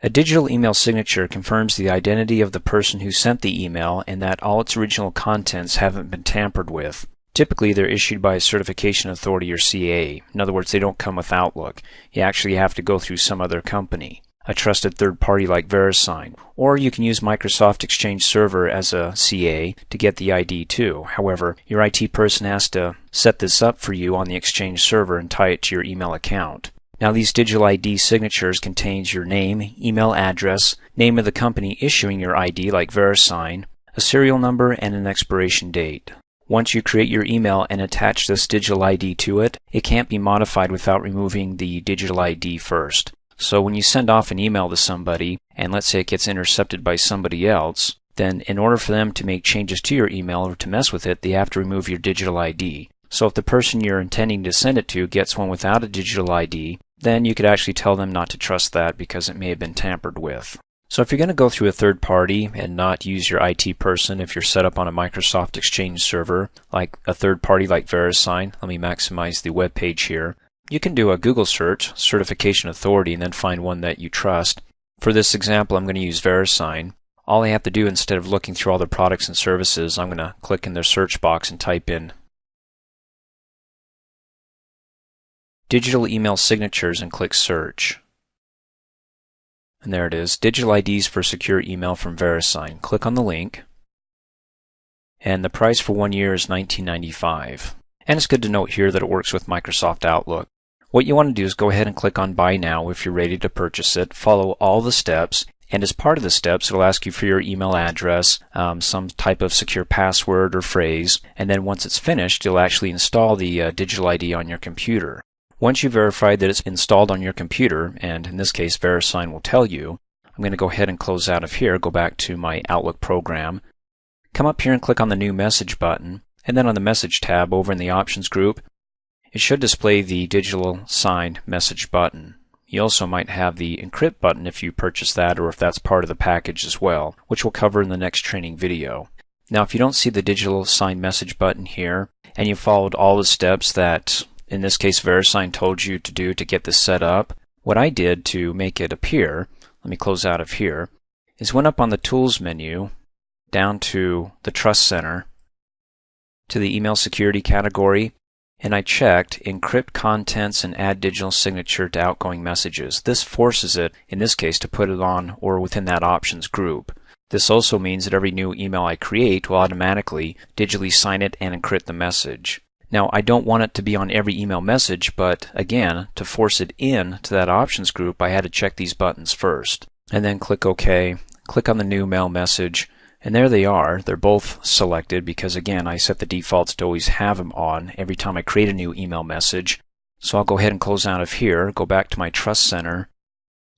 A digital email signature confirms the identity of the person who sent the email and that all its original contents haven't been tampered with. Typically, they're issued by a certification authority or CAA. In other words, they don't come with Outlook. You actually have to go through some other company, a trusted third party like VeriSign. Or you can use Microsoft Exchange Server as a CA to get the ID too. However, your IT person has to set this up for you on the Exchange Server and tie it to your email account. Now, these digital ID signatures contains your name, email address, name of the company issuing your ID like VeriSign, a serial number, and an expiration date. Once you create your email and attach this digital ID to it, it can't be modified without removing the digital ID first. So when you send off an email to somebody, and let's say it gets intercepted by somebody else, then in order for them to make changes to your email or to mess with it, they have to remove your digital ID. So if the person you're intending to send it to gets one without a digital ID, then you could actually tell them not to trust that because it may have been tampered with. So if you're going to go through a third party and not use your IT person, if you're set up on a Microsoft Exchange server, like a third party like VeriSign, let me maximize the web page here. You can do a Google search, certification authority, and then find one that you trust. For this example, I'm going to use VeriSign. All I have to do, instead of looking through all their products and services, I'm going to click in their search box and type in digital email signatures and click search. And there it is, digital IDs for secure email from VeriSign. Click on the link, and the price for 1 year is $19.95. And it's good to note here that it works with Microsoft Outlook. What you want to do is go ahead and click on Buy Now if you're ready to purchase it. Follow all the steps, and as part of the steps, it'll ask you for your email address, some type of secure password or phrase, and then once it's finished, you'll actually install the digital ID on your computer. Once you've verified that it's installed on your computer, and in this case VeriSign will tell you, I'm going to go ahead and close out of here, go back to my Outlook program, come up here and click on the New Message button, and then on the Message tab over in the Options group, it should display the Digital Sign Message button. You also might have the Encrypt button if you purchase that or if that's part of the package as well, which we'll cover in the next training video. Now if you don't see the Digital Sign Message button here, and you followed all the steps that in this case VeriSign told you to do to get this set up, what I did to make it appear, let me close out of here, is went up on the Tools menu, down to the Trust Center, to the Email Security category, and I checked Encrypt Contents and Add Digital Signature to Outgoing Messages. This forces it, in this case, to put it on or within that Options group. This also means that every new email I create will automatically digitally sign it and encrypt the message. Now, I don't want it to be on every email message, but again, to force it in to that Options group, I had to check these buttons first. And then click OK, click on the new mail message, and there they are. They're both selected because, again, I set the defaults to always have them on every time I create a new email message. So I'll go ahead and close out of here, go back to my Trust Center,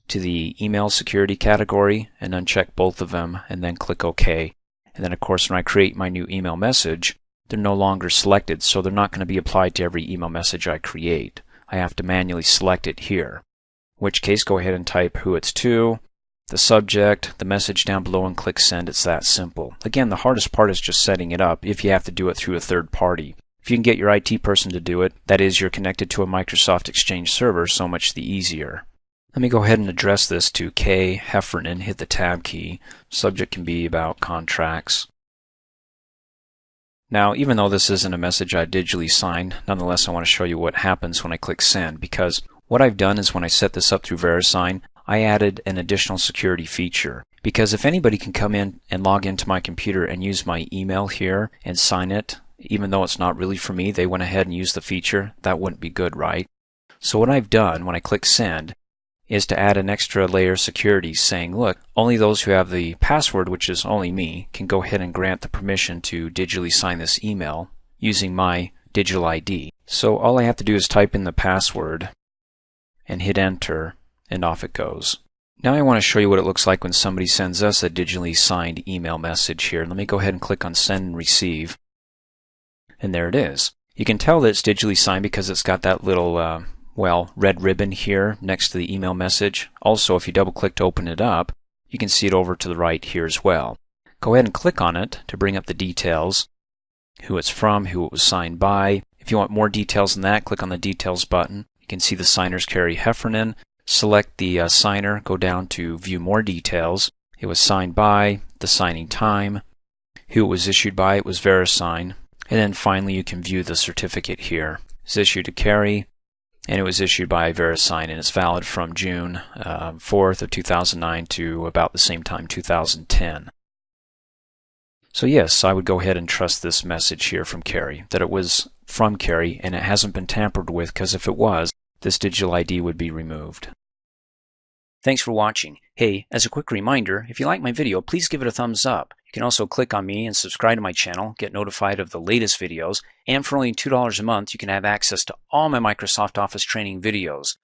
to the Email Security category, and uncheck both of them, and then click OK. And then, of course, when I create my new email message, they're no longer selected, so they're not going to be applied to every email message I create. I have to manually select it here. In which case, go ahead and type who it's to, the subject, the message down below, and click send. It's that simple. Again, the hardest part is just setting it up if you have to do it through a third party. If you can get your IT person to do it, that is, you're connected to a Microsoft Exchange server, so much the easier. Let me go ahead and address this to K. Heffernan, hit the Tab key. Subject can be about contracts. Now, even though this isn't a message I digitally signed, nonetheless I want to show you what happens when I click send, because what I've done is when I set this up through VeriSign, I added an additional security feature. Because if anybody can come in and log into my computer and use my email here and sign it, even though it's not really for me, they went ahead and used the feature, that wouldn't be good, right? So what I've done when I click send is to add an extra layer of security saying, look, only those who have the password, which is only me, can go ahead and grant the permission to digitally sign this email using my digital ID. So all I have to do is type in the password and hit enter, and off it goes. Now I want to show you what it looks like when somebody sends us a digitally signed email message here. Let me go ahead and click on send and receive, and there it is. You can tell that it's digitally signed because it's got that little red ribbon here next to the email message. Also, if you double click to open it up, you can see it over to the right here as well. Go ahead and click on it to bring up the details, who it's from, who it was signed by. If you want more details than that, click on the details button. You can see the signers Carrie Heffernan, select the signer, go down to View More Details. It was signed by, the signing time, who it was issued by, it was VeriSign, and then finally you can view the certificate here. It's issued to Carrie, and it was issued by VeriSign, and it's valid from June 4th of 2009 to about the same time, 2010. So yes, I would go ahead and trust this message here from Carrie, that it was from Carrie and it hasn't been tampered with, because if it was, this digital ID would be removed. Thanks for watching. Hey, as a quick reminder, if you like my video, please give it a thumbs up. You can also click on me and subscribe to my channel, get notified of the latest videos, and for only $2 a month, you can have access to all my Microsoft Office training videos.